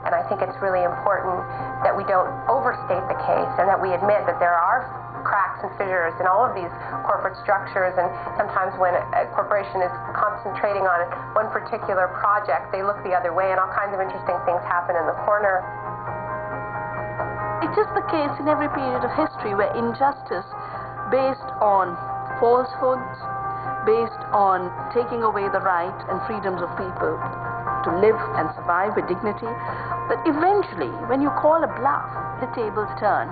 And I think it's really important that we don't overstate the case and that we admit that there are cracks and fissures in all of these corporate structures, and sometimes when a corporation is concentrating on one particular project, they look the other way and all kinds of interesting things happen in the corner. It is the case in every period of history where injustice based on falsehoods, based on taking away the right and freedoms of people to live and survive with dignity, that eventually, when you call a bluff, the tables turn.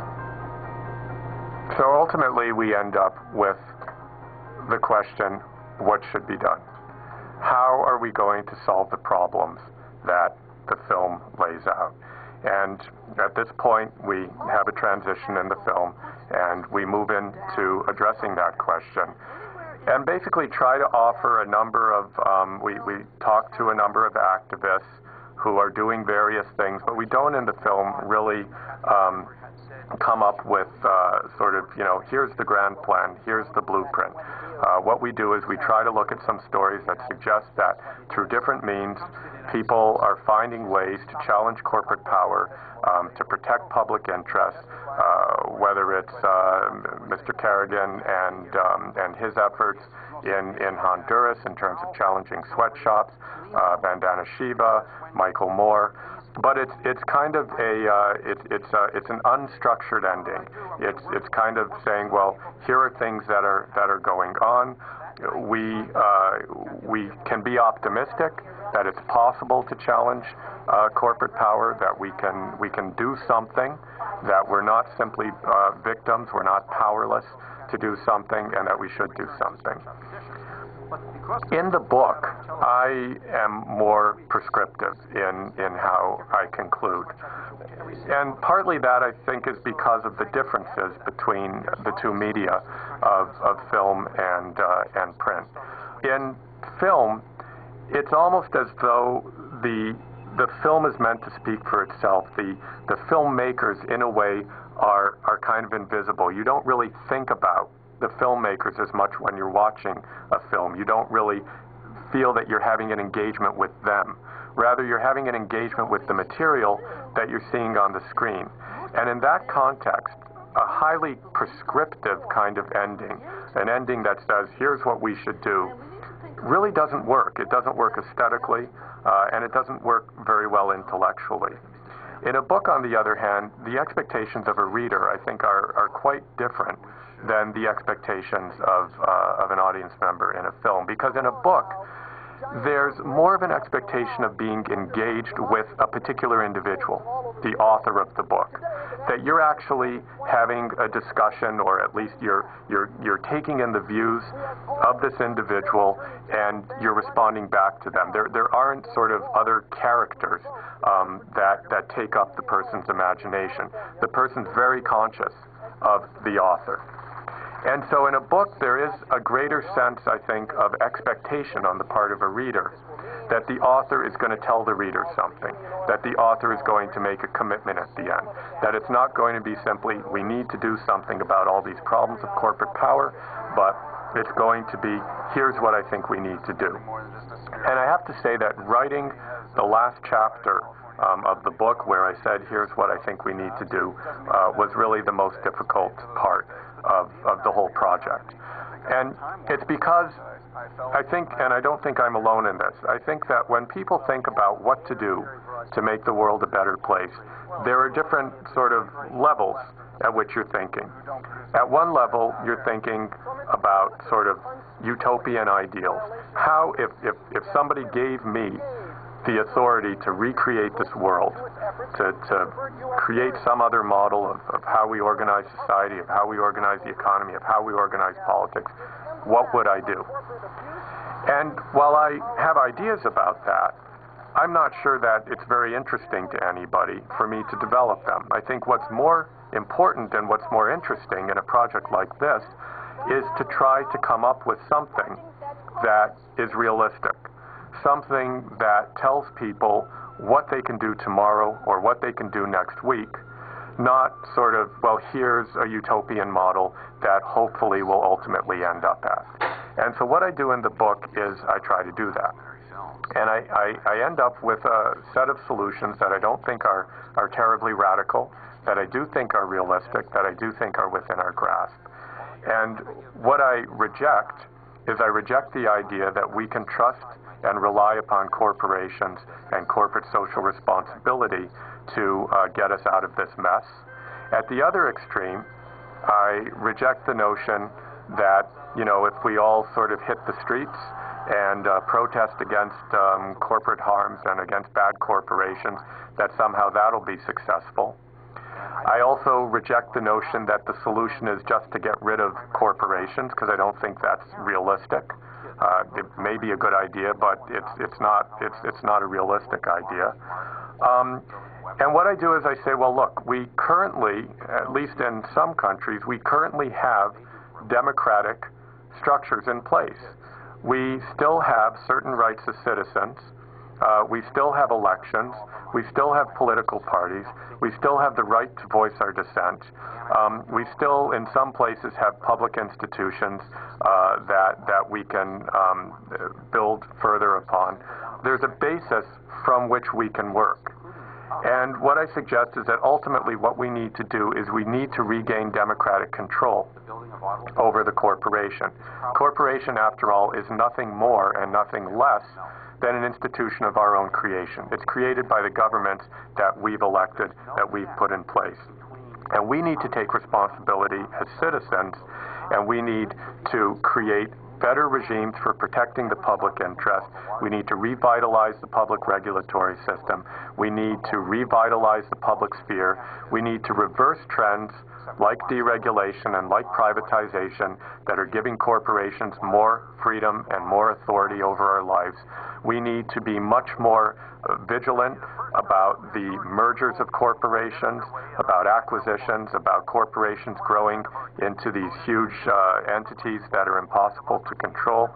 So ultimately, we end up with the question, what should be done? How are we going to solve the problems that the film lays out? And at this point, we have a transition in the film, and we move into addressing that question. And basically try to offer a number of, we talk to a number of activists who are doing various things, but we don't in the film really come up with sort of, here's the grand plan, here's the blueprint. What we do is we try to look at some stories that suggest that through different means, people are finding ways to challenge corporate power, to protect public interest, whether it's Mr. Kerrigan and his efforts in Honduras in terms of challenging sweatshops, Bandana Shiva, Michael Moore. But it's kind of it's an unstructured ending. It's kind of saying, well, here are things that are going on. We can be optimistic that it's possible to challenge corporate power, that we can do something, that we're not simply victims, we're not powerless to do something, and that we should do something. In the book, I am more prescriptive in how I conclude. And partly that, I think, is because of the differences between the two media of film and print. In film, it's almost as though the film is meant to speak for itself. The filmmakers, in a way, are kind of invisible. You don't really think about the filmmakers as much when you're watching a film. You don't really feel that you're having an engagement with them. Rather, you're having an engagement with the material that you're seeing on the screen. And in that context, a highly prescriptive kind of ending, an ending that says, here's what we should do, really doesn't work. It doesn't work aesthetically, and it doesn't work very well intellectually. In a book, on the other hand, the expectations of a reader, I think, are quite different than the expectations of an audience member in a film. Because in a book, there's more of an expectation of being engaged with a particular individual, the author of the book. That you're actually having a discussion, or at least you're taking in the views of this individual, and you're responding back to them. There aren't sort of other characters that take up the person's imagination. The person's very conscious of the author. And so in a book, there is a greater sense, I think, of expectation on the part of a reader that the author is going to tell the reader something, that the author is going to make a commitment at the end, that it's not going to be simply, we need to do something about all these problems of corporate power, but it's going to be, here's what I think we need to do. And I have to say that writing the last chapter of the book, where I said, here's what I think we need to do, was really the most difficult part of the whole project. And it's because I think, and I don't think I'm alone in this, I think that when people think about what to do to make the world a better place, there are different sort of levels at which you're thinking. At one level, you're thinking about sort of utopian ideals. How, if somebody gave me the authority to recreate this world, to create some other model of how we organize society, of how we organize the economy, of how we organize politics, what would I do? And while I have ideas about that, I'm not sure that it's very interesting to anybody for me to develop them. I think what's more important and what's more interesting in a project like this is to try to come up with something that is realistic. Something that tells people what they can do tomorrow or what they can do next week, not sort of, well, here's a utopian model that hopefully will ultimately end up at. And so what I do in the book is I try to do that. And I end up with a set of solutions that I don't think are terribly radical, that I do think are realistic, that I do think are within our grasp. And what I reject is I reject the idea that we can trust and rely upon corporations and corporate social responsibility to get us out of this mess. At the other extreme, I reject the notion that, if we all sort of hit the streets and protest against corporate harms and against bad corporations, that somehow that'll be successful. I also reject the notion that the solution is just to get rid of corporations, because I don't think that's realistic. It may be a good idea, but it's not a realistic idea. And what I do is I say, well, look, we currently, at least in some countries, we currently have democratic structures in place. We still have certain rights as citizens. We still have elections. We still have political parties. We still have the right to voice our dissent. We still, in some places, have public institutions that we can build further upon. There's a basis from which we can work. And what I suggest is that ultimately what we need to do is we need to regain democratic control over the corporation. Corporation, after all, is nothing more and nothing less than an institution of our own creation. It's created by the governments that we've elected, that we've put in place. And we need to take responsibility as citizens, and we need to create better regimes for protecting the public interest. We need to revitalize the public regulatory system. We need to revitalize the public sphere. We need to reverse trends like deregulation and like privatization that are giving corporations more freedom and more authority over our lives. We need to be much more vigilant about the mergers of corporations, about acquisitions, about corporations growing into these huge entities that are impossible to control.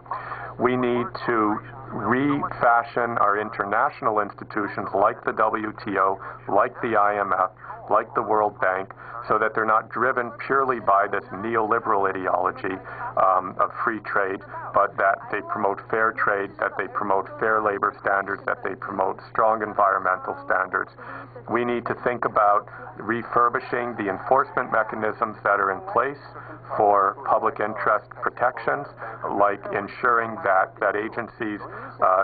We need to refashion our international institutions like the WTO, like the IMF, like the World Bank, so that they're not driven purely by this neoliberal ideology of free trade, but that they promote fair trade, that they promote fair labor standards, that they promote strong environmental standards. We need to think about refurbishing the enforcement mechanisms that are in place for public interest protections, like ensuring that agencies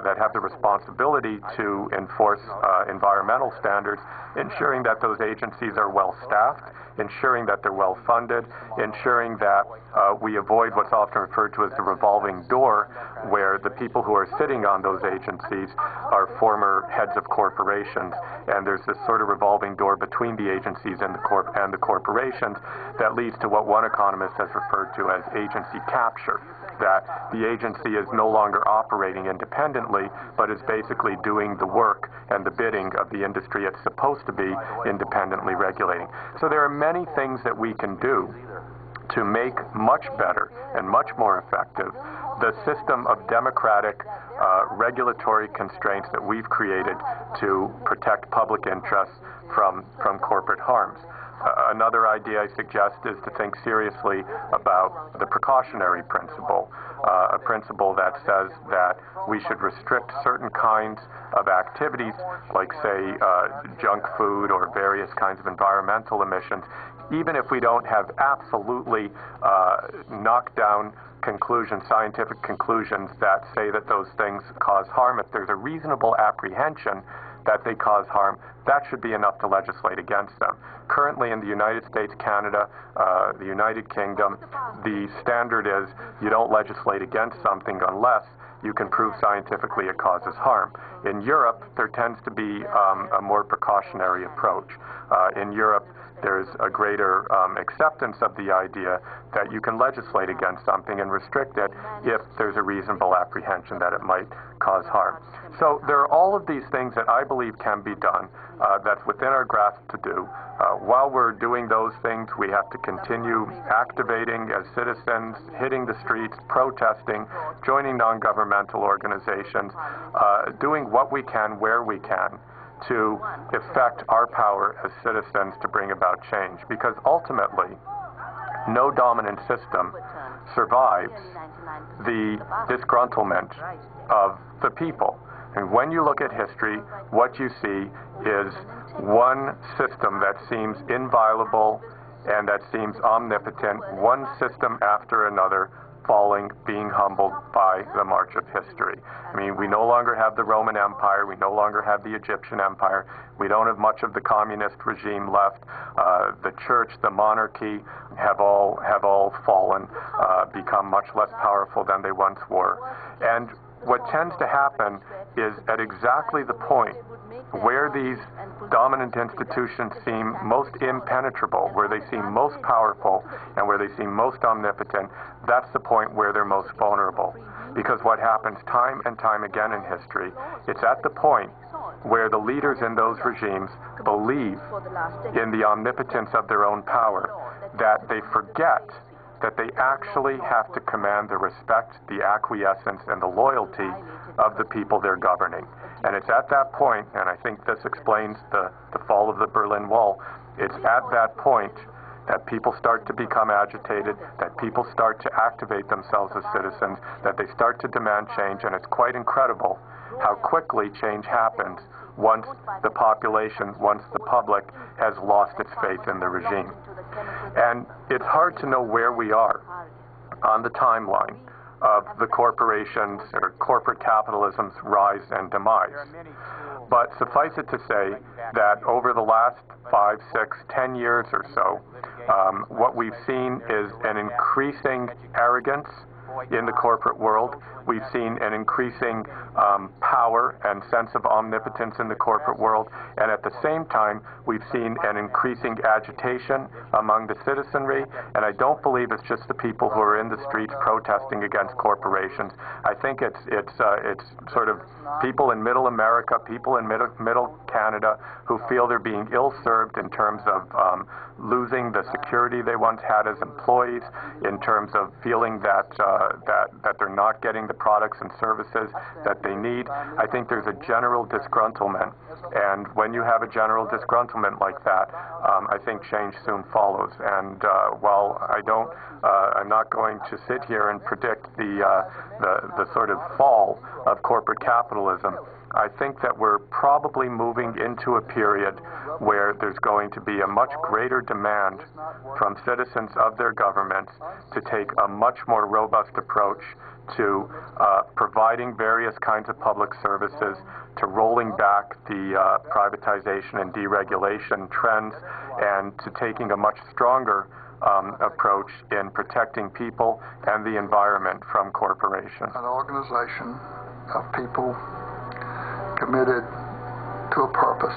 that have the responsibility to enforce environmental standards, ensuring that those agencies are well staffed, ensuring that they're well funded, ensuring that we avoid what's often referred to as the revolving door, where the people who are sitting on those agencies are former heads of corporations, and there's this sort of revolving door between the agencies and the corporations that leads to what one economist has referred to as agency capture, that the agency is no longer operating independently, but is basically doing the work and the bidding of the industry it's supposed to be independently regulating. So there are many things that we can do to make much better and much more effective the system of democratic regulatory constraints that we've created to protect public interests from corporate harms. Another idea I suggest is to think seriously about the precautionary principle, a principle that says that we should restrict certain kinds of activities, like, say, junk food or various kinds of environmental emissions, even if we don't have absolutely knockdown conclusions, scientific conclusions that say that those things cause harm. If there's a reasonable apprehension that they cause harm, that should be enough to legislate against them. Currently in the United States, Canada, the United Kingdom, the standard is you don't legislate against something unless you can prove scientifically it causes harm. In Europe, there tends to be a more precautionary approach. In Europe, there's a greater acceptance of the idea that you can legislate against something and restrict it if there's a reasonable apprehension that it might cause harm. So there are all of these things that I believe can be done that's within our grasp to do. While we're doing those things, we have to continue activating as citizens, hitting the streets, protesting, joining non-governmental organizations, doing what we can where we can to effect our power as citizens to bring about change. Because ultimately, no dominant system survives the disgruntlement of the people. And when you look at history, what you see is one system that seems inviolable and that seems omnipotent, one system after another falling, being humbled by the march of history. I mean, we no longer have the Roman Empire, we no longer have the Egyptian Empire, we don't have much of the communist regime left. The church, the monarchy have all fallen, become much less powerful than they once were. And what tends to happen is at exactly the point where these dominant institutions seem most impenetrable, where they seem most powerful, and where they seem most omnipotent, that's the point where they're most vulnerable. Because what happens time and time again in history, it's at the point where the leaders in those regimes believe in the omnipotence of their own power, that they forget that they actually have to command the respect, the acquiescence, and the loyalty of the people they're governing. And it's at that point, and I think this explains the fall of the Berlin Wall, it's at that point that people start to become agitated, that people start to activate themselves as citizens, that they start to demand change, and it's quite incredible how quickly change happens once the population, once the public has lost its faith in the regime. And it's hard to know where we are on the timeline of the corporations or corporate capitalism's rise and demise. But suffice it to say that over the last 5, 6, 10 years or so, what we've seen is an increasing arrogance in the corporate world. We've seen an increasing power and sense of omnipotence in the corporate world, and at the same time, we've seen an increasing agitation among the citizenry, and I don't believe it's just the people who are in the streets protesting against corporations. I think it's sort of people in middle America, people in middle Canada who feel they're being ill-served in terms of losing the security they once had as employees, in terms of feeling that they're not getting the products and services that they need. I think there's a general disgruntlement, and when you have a general disgruntlement like that, I think change soon follows. And while I'm not going to sit here and predict the sort of fall of corporate capitalism, I think that we're probably moving into a period where there's going to be a much greater demand from citizens of their governments to take a much more robust approach to providing various kinds of public services, to rolling back the privatization and deregulation trends, and to taking a much stronger approach in protecting people and the environment from corporations. An organization of people committed to a purpose,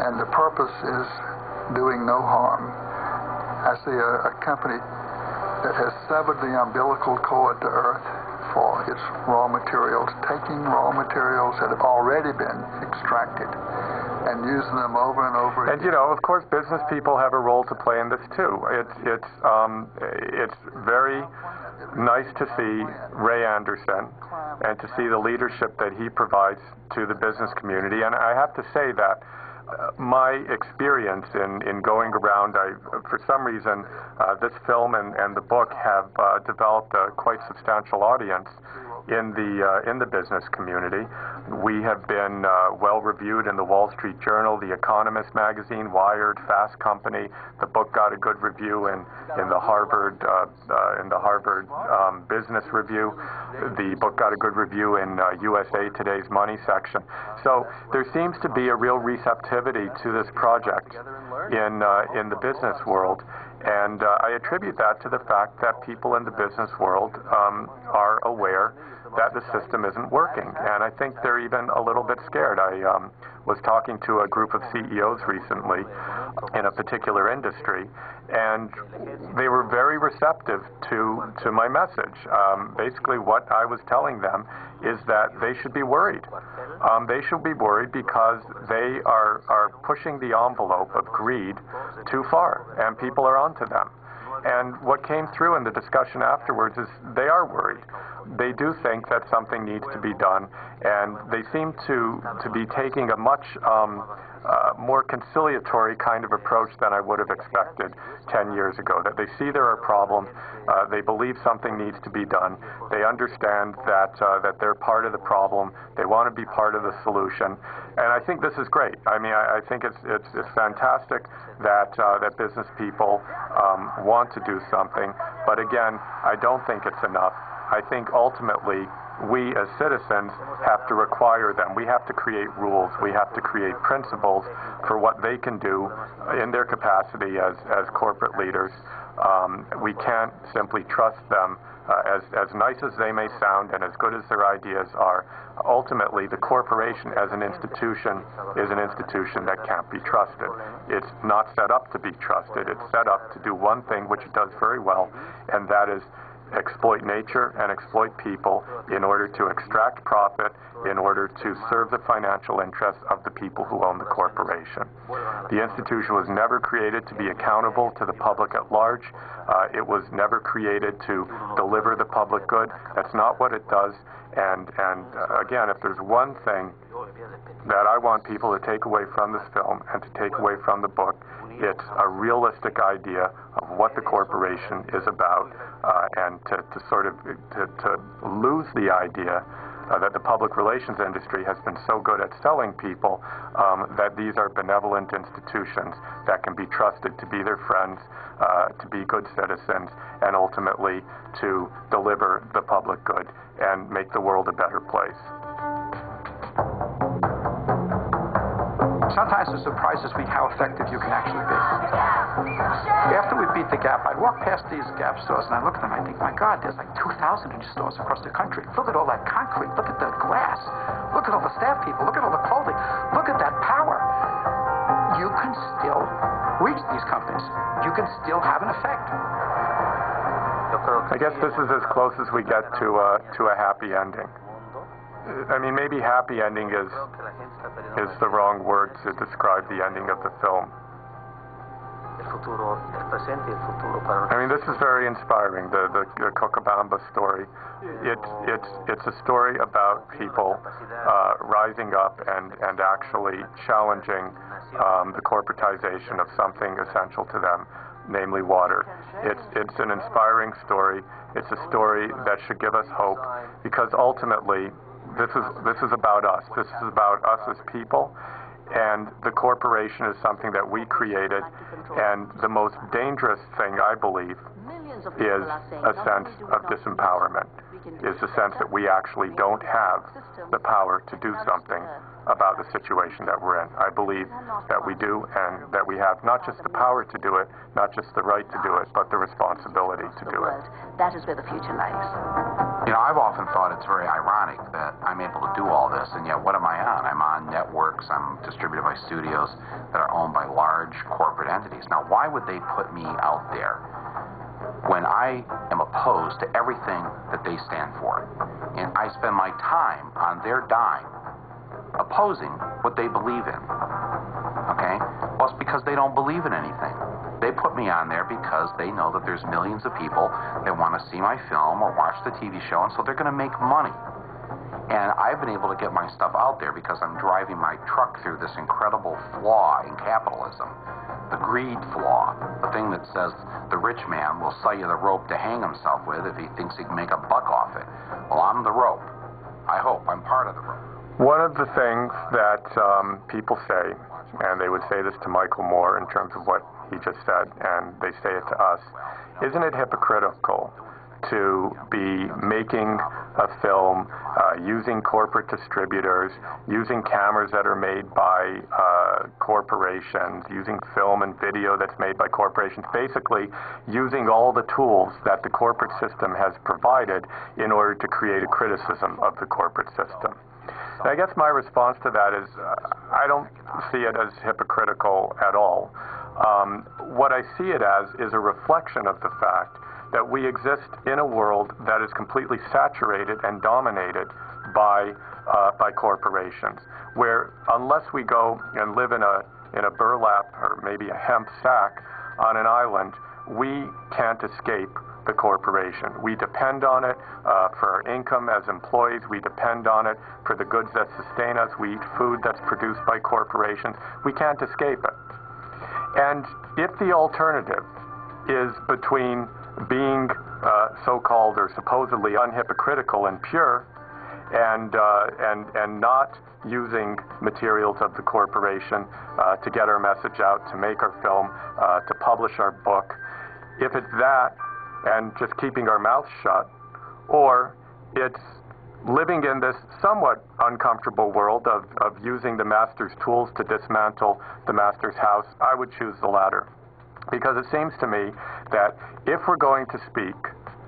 and the purpose is doing no harm. I see a company that has severed the umbilical cord to earth for its raw materials, taking raw materials that have already been extracted and using them over and over again. And you know, of course, business people have a role to play in this too. It's very nice to see Ray Anderson and to see the leadership that he provides to the business community. And I have to say that my experience in going around, for some reason, this film and the book have developed a quite substantial audience in the business community. We have been well reviewed in the Wall Street Journal, The Economist magazine, Wired, Fast Company. The book got a good review in the Harvard Business Review. The book got a good review in USA Today's Money section. So there seems to be a real receptivity to this project in the business world. And I attribute that to the fact that people in the business world are aware that the system isn't working. And I think they're even a little bit scared. I was talking to a group of CEOs recently in a particular industry, and they were very receptive to my message. Basically, what I was telling them is that they should be worried. They should be worried because they are pushing the envelope of greed too far, and people are onto them. And what came through in the discussion afterwards is they are worried. They do think that something needs to be done, and they seem to be taking a much more conciliatory kind of approach than I would have expected 10 years ago, that they see there are problems, they believe something needs to be done, they understand that they're part of the problem, they want to be part of the solution, and I think this is great. I mean, I think it's fantastic that business people want to do something, but again, I don't think it's enough. I think ultimately we as citizens have to require them. We have to create rules. We have to create principles for what they can do in their capacity as corporate leaders. We can't simply trust them. As nice as they may sound and as good as their ideas are, ultimately the corporation as an institution is an institution that can't be trusted. It's not set up to be trusted. It's set up to do one thing, which it does very well, and that is exploit nature and exploit people in order to extract profit, in order to serve the financial interests of the people who own the corporation. The institution was never created to be accountable to the public at large. It was never created to deliver the public good. That's not what it does. And again, if there's one thing that I want people to take away from this film and to take away from the book, it's a realistic idea of what the corporation is about, and to lose the idea that the public relations industry has been so good at selling people that these are benevolent institutions that can be trusted to be their friends, to be good citizens, and ultimately to deliver the public good and make the world a better place. Sometimes it surprises me how effective you can actually be. After we beat the Gap, I'd walk past these Gap stores and I look at them and I think, my God, there's like 2,000 of these stores across the country. Look at all that concrete. Look at the glass. Look at all the staff people. Look at all the clothing. Look at that power. You can still reach these companies. You can still have an effect. I guess this is as close as we get to a happy ending. I mean, maybe happy ending is the wrong word to describe the ending of the film. I mean, this is very inspiring, the Cochabamba story. It's a story about people rising up and actually challenging the corporatization of something essential to them, namely water. It's an inspiring story. It's a story that should give us hope, because ultimately this is about us. This is about us as people, and the corporation is something that we created, and the most dangerous thing, I believe, is a sense of disempowerment, is the sense that we actually don't have the power to do something about the situation that we're in. I believe that we do, and that we have not just the power to do it, not just the right to do it, but the responsibility to do it. That is where the future lies. You know, I've often thought it's very ironic that I'm able to do all this, and yet what am I on? I'm on networks, I'm distributed by studios that are owned by large corporate entities. Now, why would they put me out there when I am opposed to everything that they stand for? And I spend my time on their dime opposing what they believe in. Okay? Well, it's because they don't believe in anything. They put me on there because they know that there's millions of people that want to see my film or watch the TV show, and so they're going to make money. And I've been able to get my stuff out there because I'm driving my truck through this incredible flaw in capitalism. The greed flaw. The thing that says the rich man will sell you the rope to hang himself with if he thinks he can make a buck off it. Well, I'm the rope. I hope I'm part of the rope. One of the things that people say, and they would say this to Michael Moore in terms of what he just said, and they say it to us, isn't it hypocritical to be making a film using corporate distributors, using cameras that are made by corporations, using film and video that's made by corporations, basically using all the tools that the corporate system has provided in order to create a criticism of the corporate system? And I guess my response to that is I don't see it as hypocritical at all. What I see it as is a reflection of the fact that we exist in a world that is completely saturated and dominated by corporations, where unless we go and live in a burlap or maybe a hemp sack on an island, we can't escape the corporation. We depend on it for our income as employees. We depend on it for the goods that sustain us. We eat food that's produced by corporations. We can't escape it. And if the alternative is between being so-called or supposedly unhypocritical and pure and not using materials of the corporation to get our message out, to make our film, to publish our book, if it's that and just keeping our mouths shut, or it's living in this somewhat uncomfortable world of using the master's tools to dismantle the master's house, I would choose the latter. Because it seems to me that if we're going to speak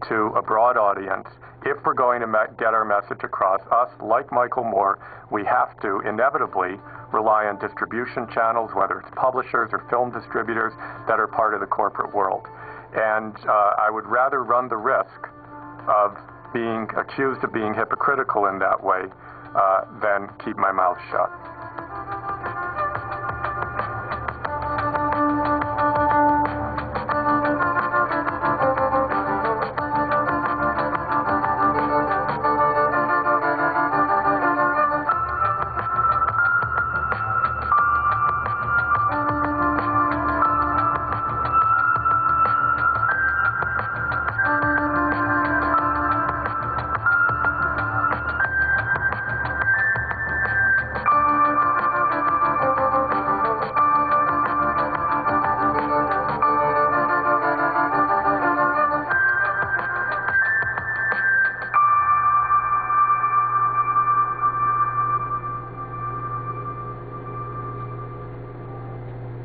to a broad audience, if we're going to get our message across, us, like Michael Moore, we have to inevitably rely on distribution channels, whether it's publishers or film distributors that are part of the corporate world. And I would rather run the risk of being accused of being hypocritical in that way than keep my mouth shut.